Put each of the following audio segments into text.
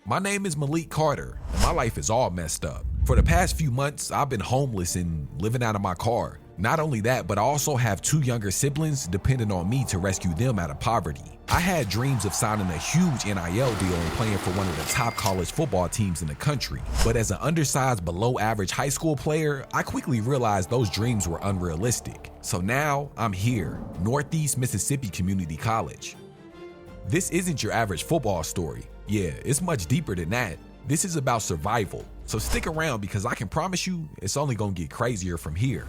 My name is Malik Carter, and my life is all messed up. For the past few months, I've been homeless and living out of my car. Not only that, but I also have 2 younger siblings depending on me to rescue them out of poverty. I had dreams of signing a huge NIL deal and playing for one of the top college football teams in the country. But as an undersized, below average high school player, I quickly realized those dreams were unrealistic. So now I'm here, Northeast Mississippi Community College. This isn't your average football story. Yeah, it's much deeper than that. This is about survival. So stick around because I can promise you it's only gonna get crazier from here.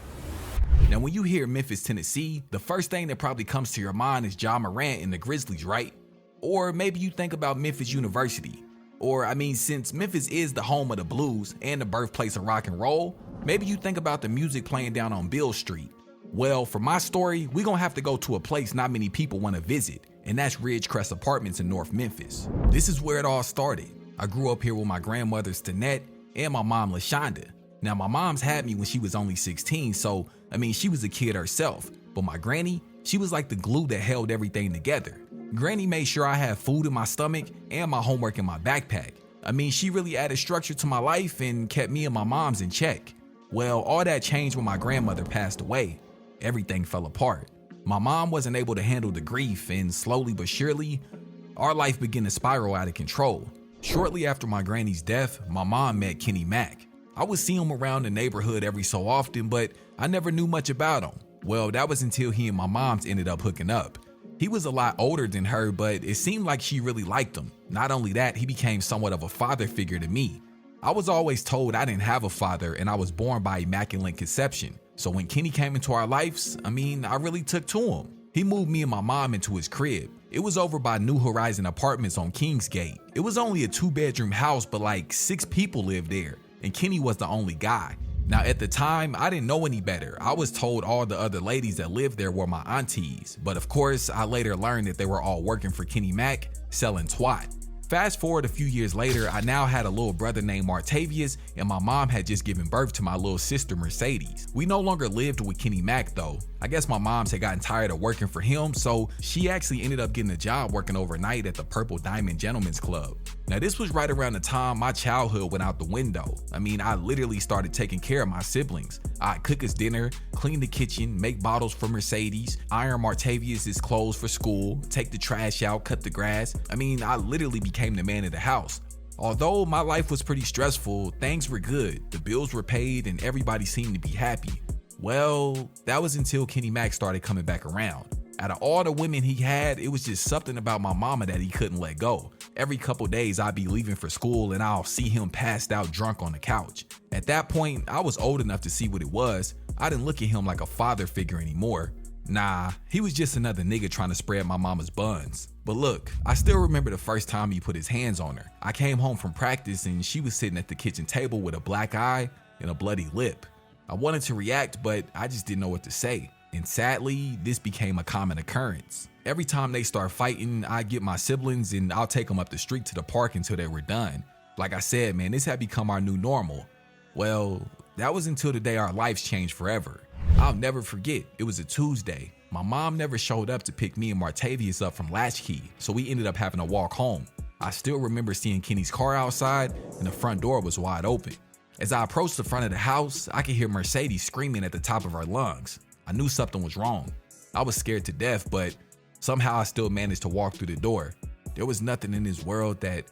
Now, when you hear Memphis, Tennessee, the first thing that probably comes to your mind is Ja Morant and the Grizzlies, right? Or maybe you think about Memphis University. Or, since Memphis is the home of the blues and the birthplace of rock and roll, maybe you think about the music playing down on Beale Street. Well, for my story, we're gonna have to go to a place not many people want to visit, and that's Ridgecrest Apartments in North Memphis. This is where it all started. I grew up here with my grandmothers Stanette and my mom LaShonda. Now, my mom's had me when she was only 16, so she was a kid herself. But my granny, she was like the glue that held everything together. Granny made sure I had food in my stomach and my homework in my backpack. She really added structure to my life and kept me and my mom's in check. Well, all that changed when my grandmother passed away. Everything fell apart. My mom wasn't able to handle the grief, and slowly but surely, our life began to spiral out of control. Shortly after my granny's death, my mom met Kenny Mack. I would see him around the neighborhood every so often, but I never knew much about him. Well, that was until he and my mom's ended up hooking up. He was a lot older than her, but it seemed like she really liked him. Not only that, he became somewhat of a father figure to me. I was always told I didn't have a father and I was born by immaculate conception. So when Kenny came into our lives, I really took to him. He moved me and my mom into his crib. It was over by New Horizon Apartments on Kingsgate. It was only a 2-bedroom house, but like 6 people lived there, and Kenny was the only guy. Now at the time, I didn't know any better. I was told all the other ladies that lived there were my aunties, but of course, I later learned that they were all working for Kenny Mack, selling twat. Fast forward a few years later, I now had a little brother named Martavius, and my mom had just given birth to my little sister Mercedes. We no longer lived with Kenny Mack though. I guess my mom's had gotten tired of working for him, so she actually ended up getting a job working overnight at the Purple Diamond Gentlemen's Club. Now this was right around the time my childhood went out the window. I literally started taking care of my siblings. I'd cook us dinner, clean the kitchen, make bottles for Mercedes, iron Martavius's clothes for school, take the trash out, cut the grass. I literally became the man of the house. Although my life was pretty stressful, things were good. The bills were paid and everybody seemed to be happy. Well, that was until Kenny Mack started coming back around. Out of all the women he had, it was just something about my mama that he couldn't let go. Every couple days I'd be leaving for school and I'll see him passed out drunk on the couch. At that point, I was old enough to see what it was. I didn't look at him like a father figure anymore. Nah, he was just another nigga trying to spread my mama's buns. But look, I still remember the first time he put his hands on her. I came home from practice and she was sitting at the kitchen table with a black eye and a bloody lip. I wanted to react, but I just didn't know what to say. And sadly, this became a common occurrence. Every time they start fighting, I get my siblings and I'll take them up the street to the park until they were done. Like I said, man, this had become our new normal. Well, that was until the day our lives changed forever. I'll never forget, it was a Tuesday. My mom never showed up to pick me and Martavius up from Latchkey, so we ended up having to walk home. I still remember seeing Kenny's car outside and the front door was wide open. As I approached the front of the house, I could hear Mercedes screaming at the top of her lungs. I knew something was wrong. I was scared to death, but somehow I still managed to walk through the door. There was nothing in this world that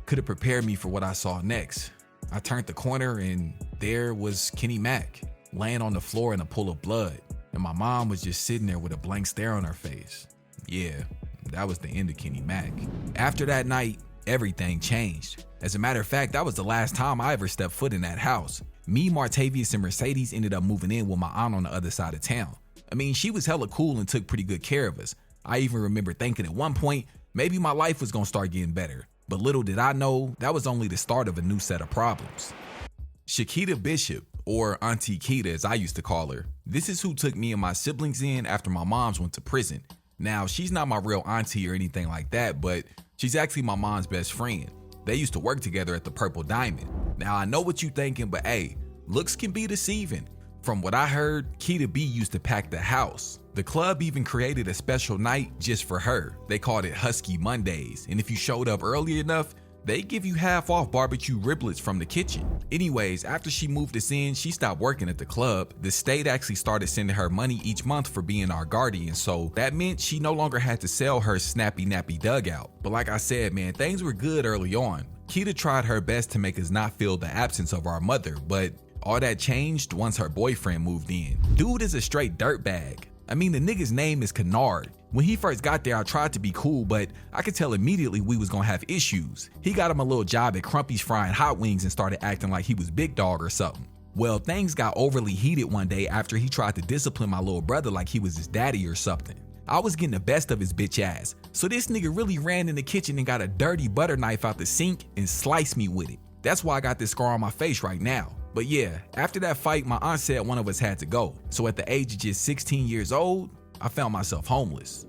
could have prepared me for what I saw next. I turned the corner and there was Kenny Mack, laying on the floor in a pool of blood, and my mom was just sitting there with a blank stare on her face. Yeah, that was the end of Kenny Mack. After that night, everything changed. As a matter of fact, that was the last time I ever stepped foot in that house. Me, Martavius, and Mercedes ended up moving in with my aunt on the other side of town. She was hella cool and took pretty good care of us. I even remember thinking at one point, maybe my life was gonna start getting better. But little did I know, that was only the start of a new set of problems. Shakita Bishop, or Auntie Kea as I used to call her, this is who took me and my siblings in after my moms went to prison. Now, she's not my real auntie or anything like that, but she's actually my mom's best friend. They used to work together at the Purple Diamond. Now, I know what you're thinking, but hey, looks can be deceiving. From what I heard, Keita B used to pack the house. The club even created a special night just for her. They called it Husky Mondays, and if you showed up early enough, They give you half off barbecue riblets from the kitchen. Anyways, after she moved us in, she stopped working at the club. The state actually started sending her money each month for being our guardian, so that meant she no longer had to sell her snappy nappy dugout. But like I said, man, things were good early on. Kea tried her best to make us not feel the absence of our mother, but all that changed once her boyfriend moved in. Dude is a straight dirtbag. I mean, the nigga's name is Kennard. When he first got there, I tried to be cool, but I could tell immediately we was gonna have issues. He got him a little job at Crumpy's frying hot wings and started acting like he was big dog or something. Well, things got overly heated one day after he tried to discipline my little brother like he was his daddy or something. I was getting the best of his bitch ass, so this nigga really ran in the kitchen and got a dirty butter knife out the sink and sliced me with it. That's why I got this scar on my face right now. But yeah, after that fight, my aunt said one of us had to go. So at the age of just 16 years old, I found myself homeless.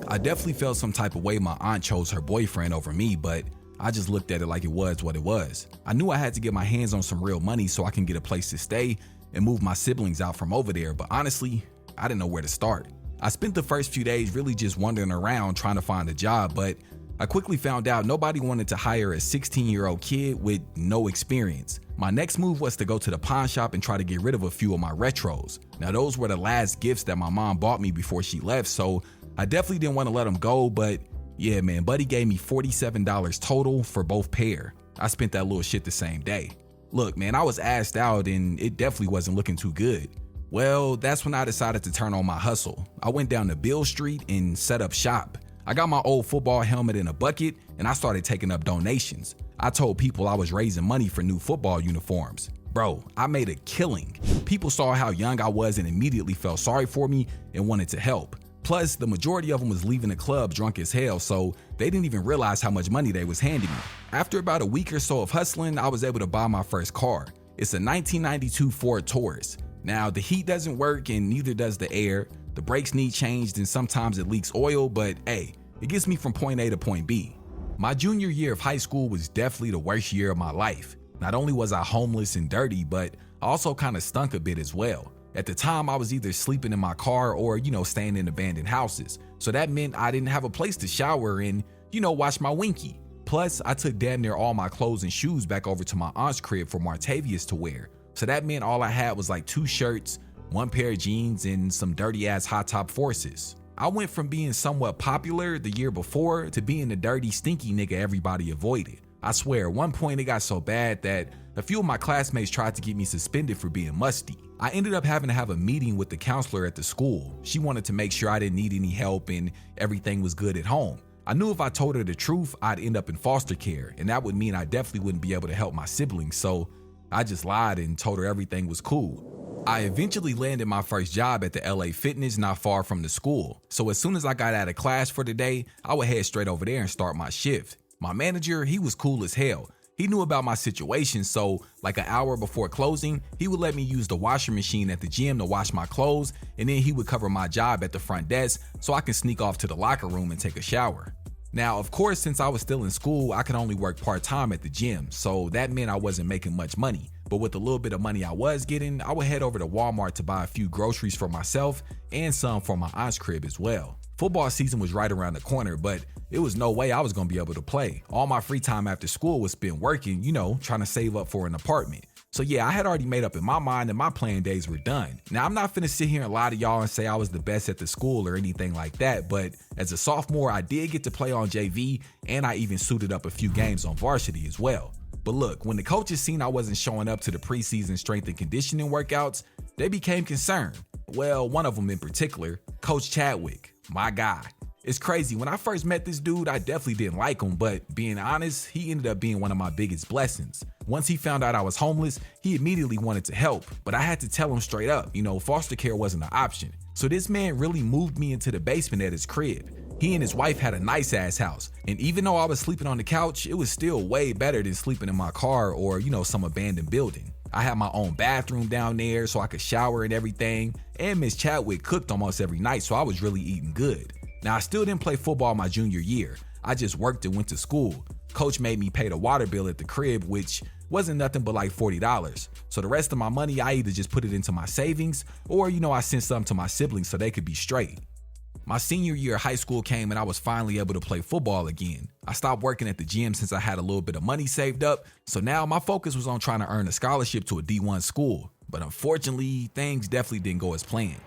I definitely felt some type of way my aunt chose her boyfriend over me, but I just looked at it like it was what it was. I knew I had to get my hands on some real money so I can get a place to stay and move my siblings out from over there, but honestly, I didn't know where to start. I spent the first few days really just wandering around trying to find a job, but I quickly found out nobody wanted to hire a 16-year-old kid with no experience. My next move was to go to the pawn shop and try to get rid of a few of my retros. Now those were the last gifts that my mom bought me before she left, so I definitely didn't want to let them go, but yeah man, buddy gave me $47 total for both pair. I spent that little shit the same day. Look man, I was asked out and it definitely wasn't looking too good. Well, that's when I decided to turn on my hustle. I went down to Bill Street and set up shop. I got my old football helmet in a bucket and I started taking up donations. I told people I was raising money for new football uniforms. Bro, I made a killing. People saw how young I was and immediately felt sorry for me and wanted to help. Plus, the majority of them was leaving the club drunk as hell, so they didn't even realize how much money they was handing me. After about a week or so of hustling, I was able to buy my first car. It's a 1992 Ford Taurus. Now, the heat doesn't work and neither does the air. The brakes need changed and sometimes it leaks oil, but hey, it gets me from point A to point B. My junior year of high school was definitely the worst year of my life. Not only was I homeless and dirty, but I also kind of stunk a bit as well. At the time, I was either sleeping in my car or, staying in abandoned houses. So that meant I didn't have a place to shower and, watch my winky. Plus, I took damn near all my clothes and shoes back over to my aunt's crib for Martavius to wear. So that meant all I had was like 2 shirts, 1 pair of jeans, and some dirty ass hot top forces. I went from being somewhat popular the year before to being the dirty, stinky nigga everybody avoided. I swear, at one point it got so bad that a few of my classmates tried to get me suspended for being musty. I ended up having to have a meeting with the counselor at the school. She wanted to make sure I didn't need any help and everything was good at home. I knew if I told her the truth, I'd end up in foster care, and that would mean I definitely wouldn't be able to help my siblings, so I just lied and told her everything was cool. I eventually landed my first job at the LA Fitness not far from the school. So as soon as I got out of class for the day, I would head straight over there and start my shift. My manager, he was cool as hell. He knew about my situation, so like an hour before closing, he would let me use the washing machine at the gym to wash my clothes, and then he would cover my job at the front desk so I can sneak off to the locker room and take a shower. Now, of course, since I was still in school, I could only work part-time at the gym, so that meant I wasn't making much money. But with the little bit of money I was getting, I would head over to Walmart to buy a few groceries for myself and some for my aunt's crib as well. Football season was right around the corner, but it was no way I was gonna be able to play. All my free time after school was spent working, trying to save up for an apartment. So yeah, I had already made up in my mind that my playing days were done. Now I'm not finna sit here and lie to y'all and say I was the best at the school or anything like that, but as a sophomore, I did get to play on JV and I even suited up a few games on varsity as well. But look, when the coaches seen I wasn't showing up to the preseason strength and conditioning workouts, they became concerned. Well, one of them in particular, Coach Chadwick, my guy. It's crazy, when I first met this dude, I definitely didn't like him, but being honest, he ended up being one of my biggest blessings. Once he found out I was homeless, he immediately wanted to help, but I had to tell him straight up, foster care wasn't an option. So this man really moved me into the basement at his crib. He and his wife had a nice ass house, and even though I was sleeping on the couch, it was still way better than sleeping in my car or, some abandoned building. I had my own bathroom down there so I could shower and everything, and Miss Chadwick cooked almost every night, so I was really eating good. Now, I still didn't play football my junior year. I just worked and went to school. Coach made me pay the water bill at the crib, which wasn't nothing but like $40. So the rest of my money, I either just put it into my savings or, I sent some to my siblings so they could be straight. My senior year of high school came and I was finally able to play football again. I stopped working at the gym since I had a little bit of money saved up, so now my focus was on trying to earn a scholarship to a D1 school. But unfortunately, things definitely didn't go as planned.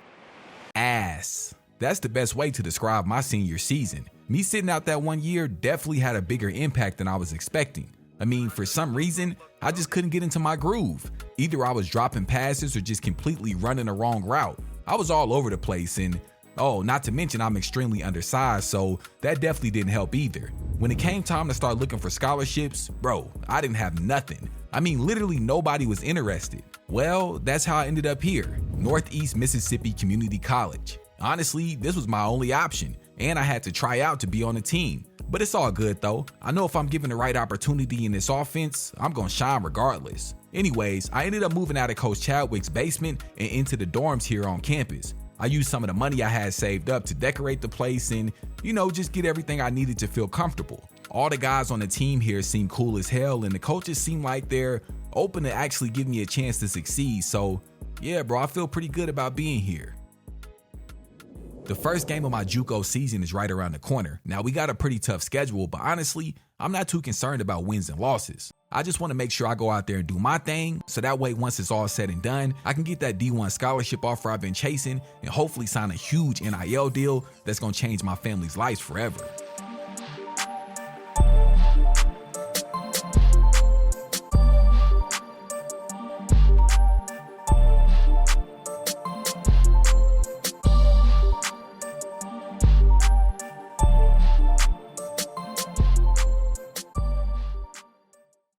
Ass. That's the best way to describe my senior season. Me sitting out that 1 year definitely had a bigger impact than I was expecting. I mean, for some reason, I just couldn't get into my groove. Either I was dropping passes or just completely running the wrong route. I was all over the place, and not to mention I'm extremely undersized, so that definitely didn't help either. When it came time to start looking for scholarships, bro, I didn't have nothing. I mean, literally nobody was interested. Well, that's how I ended up here, Northeast Mississippi Community College. Honestly, this was my only option, and I had to try out to be on the team. But it's all good though. I know if I'm given the right opportunity in this offense, I'm gonna shine regardless. Anyways, I ended up moving out of Coach Chadwick's basement and into the dorms here on campus. I used some of the money I had saved up to decorate the place and, just get everything I needed to feel comfortable. All the guys on the team here seem cool as hell, and the coaches seem like they're open to actually give me a chance to succeed. So yeah, bro, I feel pretty good about being here. The first game of my JUCO season is right around the corner. Now, we got a pretty tough schedule, but honestly, I'm not too concerned about wins and losses. I just want to make sure I go out there and do my thing, so that way once it's all said and done, I can get that D1 scholarship offer I've been chasing and hopefully sign a huge NIL deal that's going to change my family's lives forever.